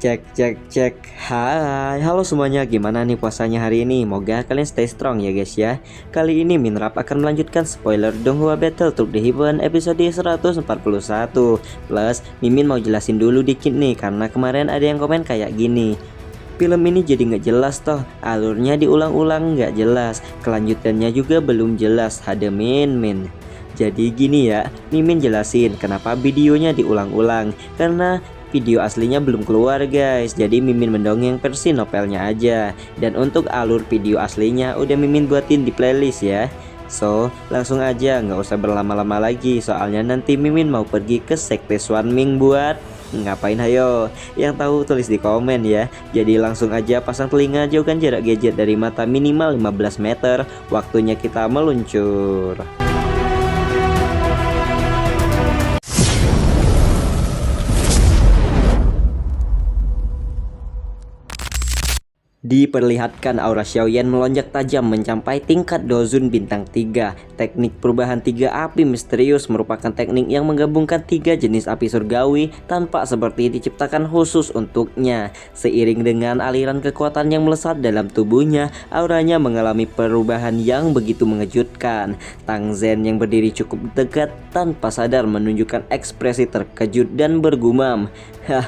Cek cek cek. Hai, halo semuanya, gimana nih puasanya hari ini? Moga kalian stay strong ya guys ya. Kali ini Minrap akan melanjutkan spoiler Donghua Battle Troop the Heaven episode 141. Plus Mimin mau jelasin dulu dikit nih, karena kemarin ada yang komen kayak gini, film ini jadi nggak jelas toh, alurnya diulang-ulang nggak jelas, kelanjutannya juga belum jelas. Hade Min. Jadi gini ya, Mimin jelasin kenapa videonya diulang-ulang, karena video aslinya belum keluar guys. Jadi Mimin mendongeng versi novelnya aja. Dan untuk alur video aslinya udah Mimin buatin di playlist ya. So langsung aja, nggak usah berlama-lama lagi, soalnya nanti Mimin mau pergi ke sekte Swanming buat ngapain hayo? Yang tahu tulis di komen ya. Jadi langsung aja pasang telinga, jauhkan jarak gadget dari mata minimal 15 meter. Waktunya kita meluncur. Diperlihatkan aura Xiaoyan melonjak tajam mencapai tingkat Dozun bintang 3. Teknik perubahan 3 api misterius merupakan teknik yang menggabungkan 3 jenis api surgawi tanpa seperti diciptakan khusus untuknya. Seiring dengan aliran kekuatan yang melesat dalam tubuhnya, auranya mengalami perubahan yang begitu mengejutkan. Tang Zhen yang berdiri cukup dekat tanpa sadar menunjukkan ekspresi terkejut dan bergumam, "Hah,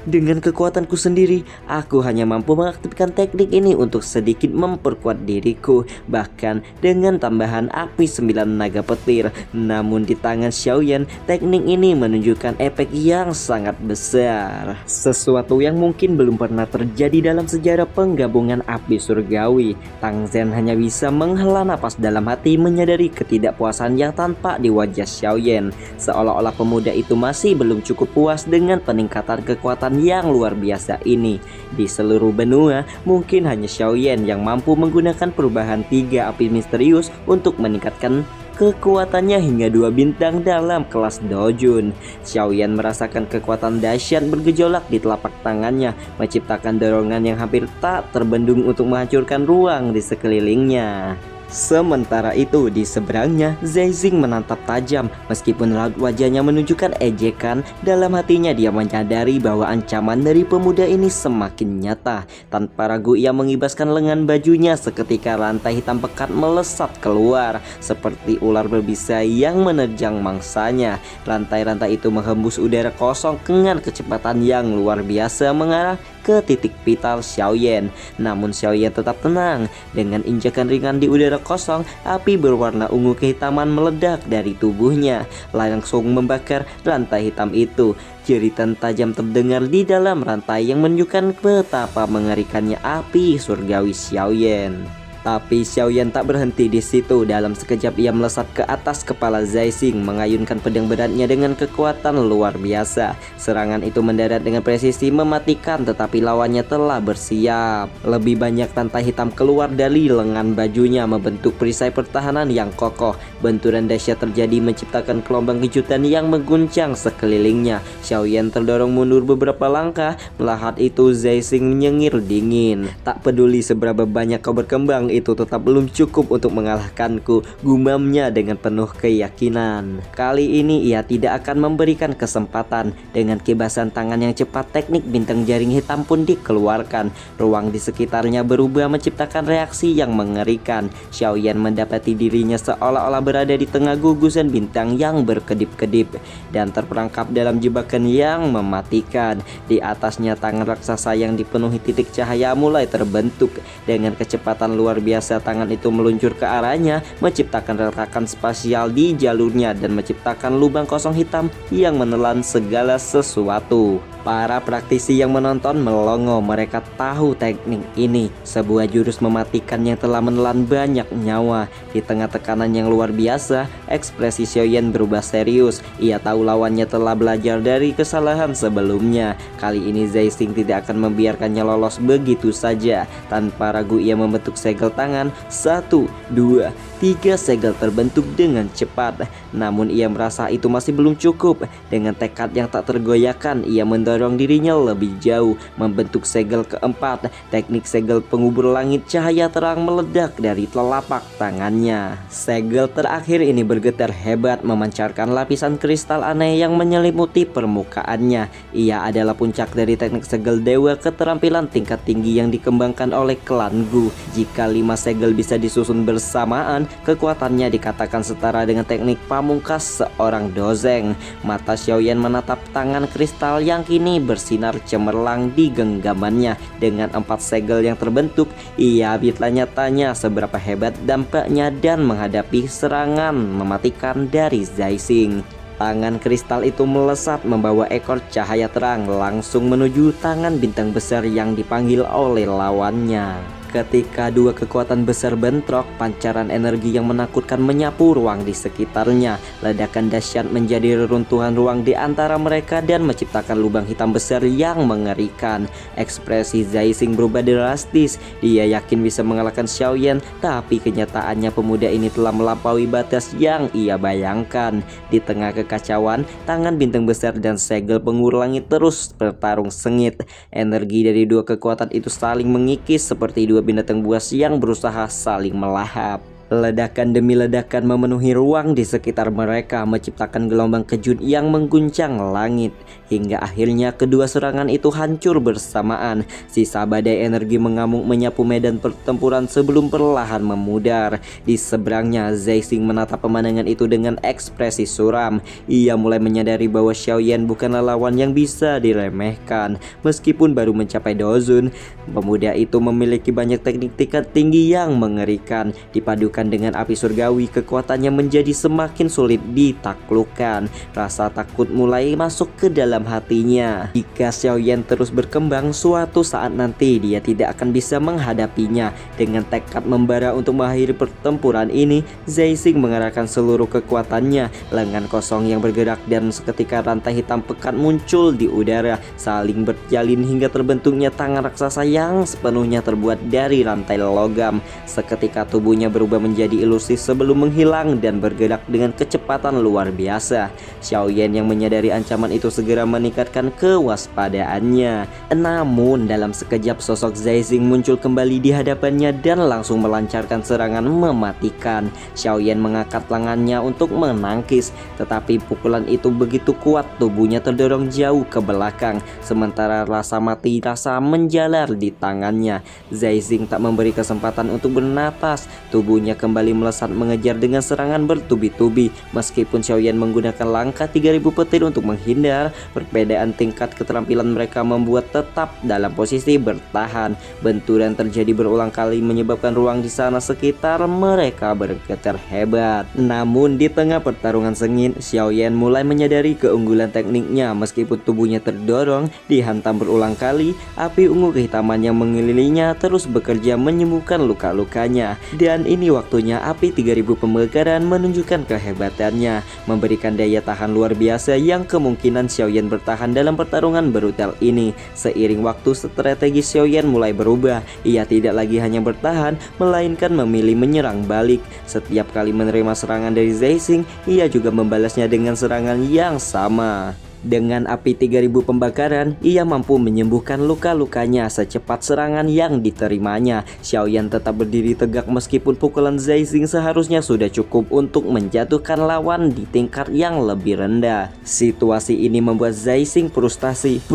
dengan kekuatanku sendiri, aku hanya mampu mengaktifkan teknik ini untuk sedikit memperkuat diriku, bahkan dengan tambahan api 9 naga petir. Namun di tangan Xiaoyan, teknik ini menunjukkan efek yang sangat besar. Sesuatu yang mungkin belum pernah terjadi dalam sejarah penggabungan api surgawi." Tang Zhen hanya bisa menghela napas dalam hati, menyadari ketidakpuasan yang tampak di wajah Xiaoyan. Seolah-olah pemuda itu masih belum cukup puas dengan peningkatan kekuatan yang luar biasa ini. Di seluruh benua, mungkin hanya Xiaoyan yang mampu menggunakan perubahan 3 api misterius untuk meningkatkan kekuatannya hingga 2 bintang dalam kelas Dojun. Xiaoyan merasakan kekuatan dahsyat bergejolak di telapak tangannya, menciptakan dorongan yang hampir tak terbendung untuk menghancurkan ruang di sekelilingnya. Sementara itu di seberangnya, Zai menatap tajam. Meskipun raut wajahnya menunjukkan ejekan, dalam hatinya dia menyadari bahwa ancaman dari pemuda ini semakin nyata. Tanpa ragu ia mengibaskan lengan bajunya, seketika rantai hitam pekat melesat keluar seperti ular berbisa yang menerjang mangsanya. Rantai-rantai itu menghembus udara kosong dengan kecepatan yang luar biasa mengarah ke titik vital Xiaoyan. Namun Xiaoyan tetap tenang. Dengan injakan ringan di udara kosong, api berwarna ungu kehitaman meledak dari tubuhnya, langsung membakar rantai hitam itu. Jeritan tajam terdengar di dalam rantai yang menunjukkan betapa mengerikannya api surgawi Xiaoyan. Tapi Xiaoyan tak berhenti di situ. Dalam sekejap ia melesat ke atas kepala Zai Xing, mengayunkan pedang beratnya dengan kekuatan luar biasa. Serangan itu mendarat dengan presisi mematikan, tetapi lawannya telah bersiap. Lebih banyak rantai hitam keluar dari lengan bajunya, membentuk perisai pertahanan yang kokoh. Benturan dahsyat terjadi, menciptakan gelombang kejutan yang mengguncang sekelilingnya. Xiaoyan terdorong mundur beberapa langkah. Melihat itu Zai Xing menyengir dingin. "Tak peduli seberapa banyak kau berkembang, itu tetap belum cukup untuk mengalahkanku," gumamnya dengan penuh keyakinan. Kali ini ia tidak akan memberikan kesempatan. Dengan kebasan tangan yang cepat, teknik bintang jaring hitam pun dikeluarkan. Ruang di sekitarnya berubah, menciptakan reaksi yang mengerikan. Xiaoyan mendapati dirinya seolah-olah berada di tengah gugusan bintang yang berkedip-kedip dan terperangkap dalam jebakan yang mematikan. Di atasnya tangan raksasa yang dipenuhi titik cahaya mulai terbentuk. Dengan kecepatan luar biasa, tangan itu meluncur ke arahnya, menciptakan retakan spasial di jalurnya dan menciptakan lubang kosong hitam yang menelan segala sesuatu. Para praktisi yang menonton melongo. Mereka tahu teknik ini, sebuah jurus mematikan yang telah menelan banyak nyawa. Di tengah tekanan yang luar biasa, ekspresi Xiaoyan berubah serius. Ia tahu lawannya telah belajar dari kesalahan sebelumnya. Kali ini Zai Xing tidak akan membiarkannya lolos begitu saja. Tanpa ragu ia membentuk segel tangan. 1, 2, 3 segel terbentuk dengan cepat. Namun ia merasa itu masih belum cukup. Dengan tekad yang tak tergoyahkan, ia mendorong dirinya lebih jauh, membentuk segel keempat. Teknik segel pengubur langit, cahaya terang meledak dari telapak tangannya. Segel terakhir ini bergetar hebat, memancarkan lapisan kristal aneh yang menyelimuti permukaannya. Ia adalah puncak dari teknik segel dewa, keterampilan tingkat tinggi yang dikembangkan oleh klan Gu. Jika 5 segel bisa disusun bersamaan, kekuatannya dikatakan setara dengan teknik pamungkas seorang dozeng. Mata Xiaoyan menatap tangan kristal yang kini bersinar cemerlang di genggamannya. Dengan 4 segel yang terbentuk, ia bertanya-tanya seberapa hebat dampaknya dan menghadapi serangan mematikan dari Zai Xing. Tangan kristal itu melesat membawa ekor cahaya terang langsung menuju tangan bintang besar yang dipanggil oleh lawannya. Ketika 2 kekuatan besar bentrok, pancaran energi yang menakutkan menyapu ruang di sekitarnya. Ledakan dahsyat menjadi reruntuhan ruang di antara mereka dan menciptakan lubang hitam besar yang mengerikan. Ekspresi Zai Xing berubah drastis. Dia yakin bisa mengalahkan Xiaoyan, tapi kenyataannya pemuda ini telah melampaui batas yang ia bayangkan. Di tengah kekacauan, tangan bintang besar dan segel pengubur langit terus bertarung sengit. Energi dari 2 kekuatan itu saling mengikis seperti 2 binatang buas yang berusaha saling melahap. Ledakan demi ledakan memenuhi ruang di sekitar mereka, menciptakan gelombang kejut yang mengguncang langit. Hingga akhirnya kedua serangan itu hancur bersamaan. Sisa badai energi mengamuk menyapu medan pertempuran sebelum perlahan memudar. Di seberangnya, Zai Xing menatap pemandangan itu dengan ekspresi suram. Ia mulai menyadari bahwa Xiaoyan bukanlah lawan yang bisa diremehkan. Meskipun baru mencapai dozun, pemuda itu memiliki banyak teknik tingkat tinggi yang mengerikan. Dipadukan dengan api surgawi, kekuatannya menjadi semakin sulit ditaklukkan. Rasa takut mulai masuk ke dalam hatinya. Jika Xiaoyan terus berkembang, suatu saat nanti dia tidak akan bisa menghadapinya. Dengan tekad membara untuk mengakhiri pertempuran ini, Zai Xing mengerahkan seluruh kekuatannya. Lengan kosong yang bergerak dan seketika rantai hitam pekat muncul di udara, saling berjalin hingga terbentuknya tangan raksasa yang sepenuhnya terbuat dari rantai logam. Seketika tubuhnya berubah menjadi ilusi sebelum menghilang dan bergerak dengan kecepatan luar biasa. Xiaoyan yang menyadari ancaman itu segera meningkatkan kewaspadaannya. Namun dalam sekejap sosok Zai Xing muncul kembali di hadapannya dan langsung melancarkan serangan mematikan. Xiaoyan mengangkat tangannya untuk menangkis, tetapi pukulan itu begitu kuat, tubuhnya terdorong jauh ke belakang. Sementara rasa mati rasa menjalar di tangannya. Zai Xing tak memberi kesempatan untuk bernapas. Tubuhnya kembali melesat mengejar dengan serangan bertubi-tubi. Meskipun Xiaoyan menggunakan langkah 3000 petir untuk menghindar, perbedaan tingkat keterampilan mereka membuat tetap dalam posisi bertahan. Benturan terjadi berulang kali menyebabkan ruang di sana sekitar mereka bergetar hebat. Namun di tengah pertarungan sengit, Xiaoyan mulai menyadari keunggulan tekniknya. Meskipun tubuhnya terdorong, dihantam berulang kali, api ungu kehitaman yang mengelilinginya terus bekerja menyembuhkan luka-lukanya. Dan ini waktunya api 3000 pembakaran menunjukkan kehebatannya, memberikan daya tahan luar biasa yang kemungkinan Xiaoyan bertahan dalam pertarungan brutal ini. Seiring waktu, strategi Xiaoyan mulai berubah. Ia tidak lagi hanya bertahan, melainkan memilih menyerang balik. Setiap kali menerima serangan dari Zai Xing, ia juga membalasnya dengan serangan yang sama. Dengan api 3000 pembakaran, ia mampu menyembuhkan luka-lukanya secepat serangan yang diterimanya. Xiaoyan tetap berdiri tegak meskipun pukulan Zai Xing seharusnya sudah cukup untuk menjatuhkan lawan di tingkat yang lebih rendah. Situasi ini membuat Zai Xing frustasi.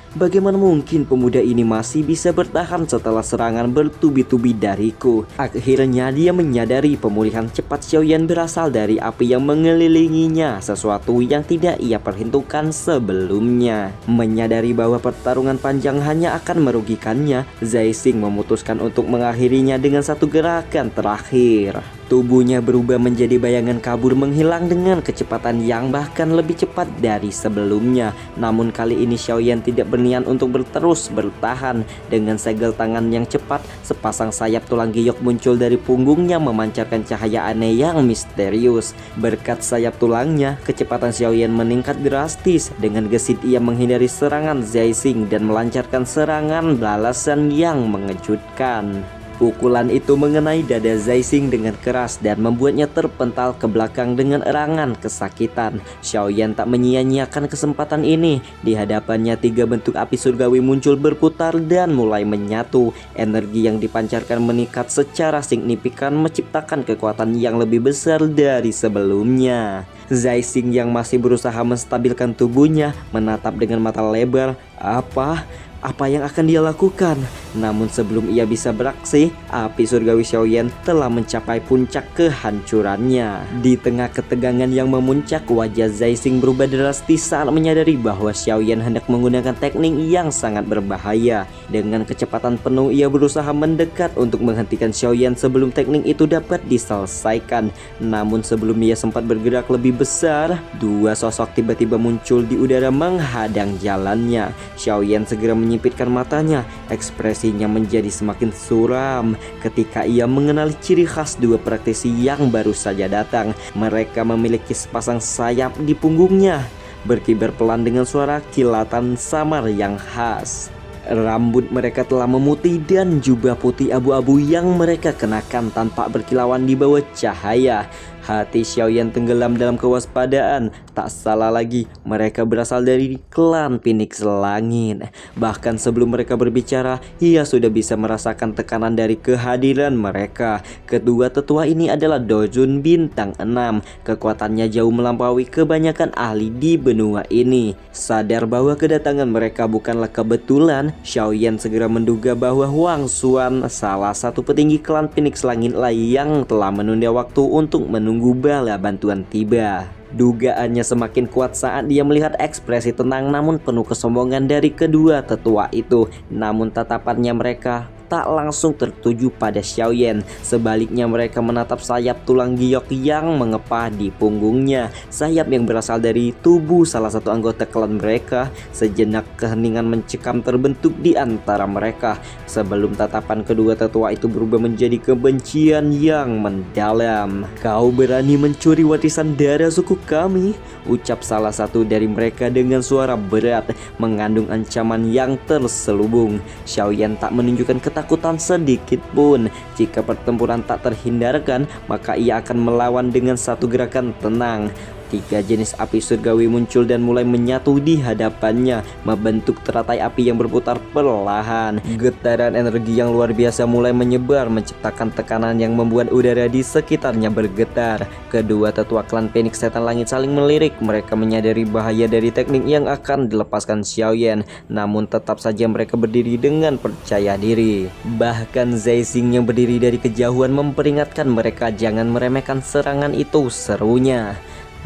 Bagaimana mungkin pemuda ini masih bisa bertahan setelah serangan bertubi-tubi dariku? Akhirnya dia menyadari pemulihan cepat Xiaoyan berasal dari api yang mengelilinginya, sesuatu yang tidak ia perhitungkan sebelumnya. Menyadari bahwa pertarungan panjang hanya akan merugikannya, Zai Xing memutuskan untuk mengakhirinya dengan satu gerakan terakhir. Tubuhnya berubah menjadi bayangan kabur menghilang dengan kecepatan yang bahkan lebih cepat dari sebelumnya. Namun kali ini Xiaoyan tidak berniat untuk terus bertahan. Dengan segel tangan yang cepat, sepasang sayap tulang giok muncul dari punggungnya memancarkan cahaya aneh yang misterius. Berkat sayap tulangnya, kecepatan Xiaoyan meningkat drastis. Dengan gesit ia menghindari serangan Zai Xing dan melancarkan serangan balasan yang mengejutkan. Pukulan itu mengenai dada Zaising dengan keras dan membuatnya terpental ke belakang dengan erangan kesakitan. Xiaoyan tak menyia-nyiakan kesempatan ini. Di hadapannya 3 bentuk api surgawi muncul berputar dan mulai menyatu. Energi yang dipancarkan meningkat secara signifikan, menciptakan kekuatan yang lebih besar dari sebelumnya. Zaising yang masih berusaha menstabilkan tubuhnya menatap dengan mata lebar. Apa yang akan dia lakukan? Namun sebelum ia bisa beraksi, api surgawi Xiaoyan telah mencapai puncak kehancurannya. Di tengah ketegangan yang memuncak, wajah Zaising berubah drastis saat menyadari bahwa Xiaoyan hendak menggunakan teknik yang sangat berbahaya. Dengan kecepatan penuh, ia berusaha mendekat untuk menghentikan Xiaoyan sebelum teknik itu dapat diselesaikan. Namun sebelum ia sempat bergerak lebih besar, 2 sosok tiba-tiba muncul di udara menghadang jalannya. Xiaoyan segera menyipitkan matanya, ekspresinya menjadi semakin suram ketika ia mengenali ciri khas 2 praktisi yang baru saja datang. Mereka memiliki sepasang sayap di punggungnya, berkibar pelan dengan suara kilatan samar yang khas. Rambut mereka telah memutih dan jubah putih abu-abu yang mereka kenakan tampak berkilauan di bawah cahaya. Hati Xiaoyan tenggelam dalam kewaspadaan. Tak salah lagi, mereka berasal dari klan Phoenix Langit. Bahkan sebelum mereka berbicara, ia sudah bisa merasakan tekanan dari kehadiran mereka. Kedua tetua ini adalah Dojun bintang 6. Kekuatannya jauh melampaui kebanyakan ahli di benua ini. Sadar bahwa kedatangan mereka bukanlah kebetulan, Xiaoyan segera menduga bahwa Huang Xuan, salah satu petinggi klan Phoenix Langit lah yang telah menunda waktu untuk menunggu bala bantuan tiba. Dugaannya semakin kuat saat dia melihat ekspresi tenang namun penuh kesombongan dari kedua tetua itu. Namun tatapannya mereka tak langsung tertuju pada Xiaoyan. Sebaliknya mereka menatap sayap tulang giok yang mengepah di punggungnya. Sayap yang berasal dari tubuh salah satu anggota klan mereka. Sejenak keheningan mencekam terbentuk di antara mereka sebelum tatapan kedua tetua itu berubah menjadi kebencian yang mendalam. "Kau berani mencuri warisan darah suku kami?" ucap salah satu dari mereka dengan suara berat mengandung ancaman yang terselubung. Xiaoyan tak menunjukkan ketakutan sedikit pun. Jika pertempuran tak terhindarkan, maka ia akan melawan dengan satu gerakan tenang. 3 jenis api surgawi muncul dan mulai menyatu di hadapannya, membentuk teratai api yang berputar perlahan. Getaran energi yang luar biasa mulai menyebar, menciptakan tekanan yang membuat udara di sekitarnya bergetar. Kedua tetua klan Phoenix Setan Langit saling melirik. Mereka menyadari bahaya dari teknik yang akan dilepaskan Xiaoyan, namun tetap saja mereka berdiri dengan percaya diri. Bahkan Zaising yang berdiri dari kejauhan memperingatkan mereka jangan meremehkan serangan itu, serunya.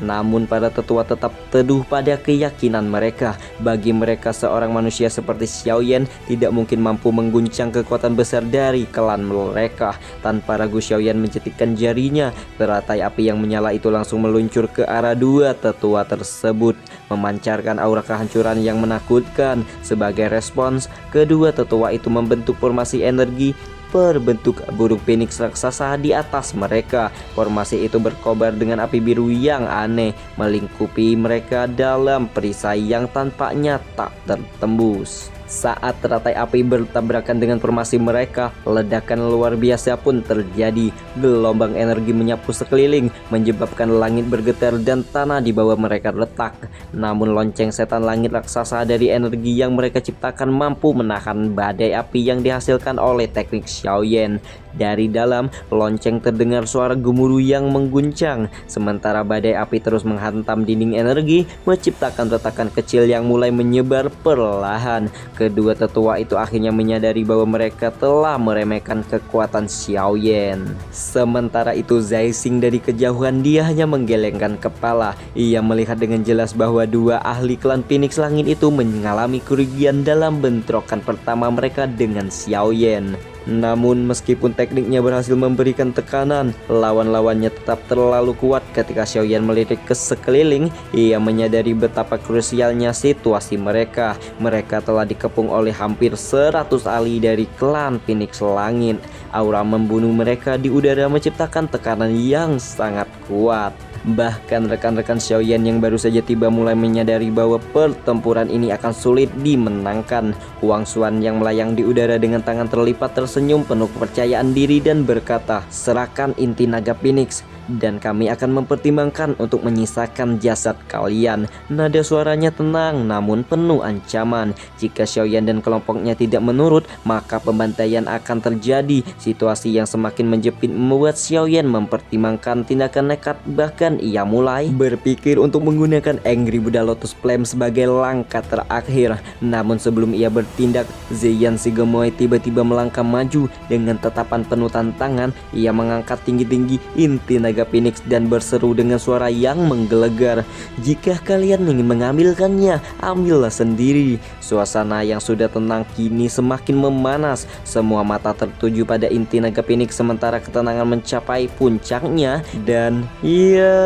Namun para tetua tetap teduh pada keyakinan mereka. Bagi mereka, seorang manusia seperti Xiaoyan tidak mungkin mampu mengguncang kekuatan besar dari klan mereka. Tanpa ragu Xiaoyan mencetikkan jarinya. Teratai api yang menyala itu langsung meluncur ke arah 2 tetua tersebut, memancarkan aura kehancuran yang menakutkan. Sebagai respons, kedua tetua itu membentuk formasi energi berbentuk burung phoenix raksasa di atas mereka. Formasi itu berkobar dengan api biru yang aneh, melingkupi mereka dalam perisai yang tampaknya tak tertembus. Saat teratai api bertabrakan dengan formasi mereka, ledakan luar biasa pun terjadi. Gelombang energi menyapu sekeliling, menyebabkan langit bergetar dan tanah di bawah mereka retak. Namun lonceng setan langit raksasa dari energi yang mereka ciptakan mampu menahan badai api yang dihasilkan oleh teknik Xiaoyan. Dari dalam lonceng terdengar suara gemuruh yang mengguncang, sementara badai api terus menghantam dinding energi, menciptakan retakan kecil yang mulai menyebar perlahan. Kedua tetua itu akhirnya menyadari bahwa mereka telah meremehkan kekuatan Xiaoyan. Sementara itu Zaising dari kejauhan dia hanya menggelengkan kepala. Ia melihat dengan jelas bahwa 2 ahli klan Phoenix Langit itu mengalami kerugian dalam bentrokan pertama mereka dengan Xiaoyan. Namun meskipun tekniknya berhasil memberikan tekanan, lawan-lawannya tetap terlalu kuat. Ketika Xiaoyan melirik ke sekeliling, ia menyadari betapa krusialnya situasi mereka. Mereka telah dikepung oleh hampir 100 ahli dari klan Phoenix Langit. Aura membunuh mereka di udara menciptakan tekanan yang sangat kuat. Bahkan rekan-rekan Xiaoyan yang baru saja tiba mulai menyadari bahwa pertempuran ini akan sulit dimenangkan. Huang Xuan yang melayang di udara dengan tangan terlipat tersenyum penuh kepercayaan diri dan berkata, "Serahkan inti naga Phoenix dan kami akan mempertimbangkan untuk menyisakan jasad kalian." Nada suaranya tenang namun penuh ancaman. Jika Xiaoyan dan kelompoknya tidak menurut, maka pembantaian akan terjadi. Situasi yang semakin menjepit membuat Xiaoyan mempertimbangkan tindakan nekat, bahkan ia mulai berpikir untuk menggunakan Angry Buddha Lotus Flame sebagai langkah terakhir. Namun sebelum ia bertindak, Zheyan Shigemoy tiba-tiba melangkah maju. Dengan tatapan penuh tantangan, ia mengangkat tinggi-tinggi inti naga Phoenix dan berseru dengan suara yang menggelegar, "Jika kalian ingin mengambilkannya, ambillah sendiri." Suasana yang sudah tenang kini semakin memanas. Semua mata tertuju pada inti naga Phoenix sementara ketenangan mencapai puncaknya. Dan iya,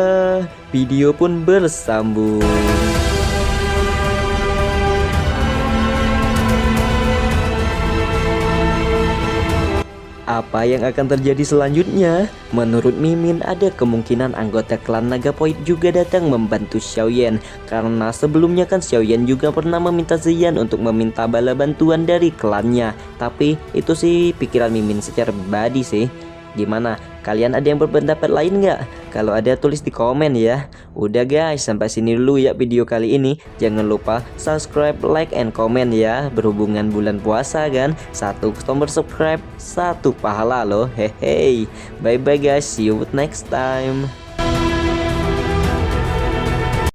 video pun bersambung. Apa yang akan terjadi selanjutnya? Menurut Mimin, ada kemungkinan anggota klan Naga Point juga datang membantu Xiaoyan. Karena sebelumnya kan Xiaoyan juga pernah meminta Zheyan untuk meminta bala bantuan dari klannya. Tapi itu sih pikiran Mimin secara pribadi sih. Gimana? Kalian ada yang berpendapat lain nggak? Kalau ada tulis di komen ya. Udah guys, sampai sini dulu ya video kali ini. Jangan lupa subscribe, like, and comment ya. Berhubungan bulan puasa kan, 1 tombol subscribe, 1 pahala loh. Hehe. Bye bye guys, see you next time.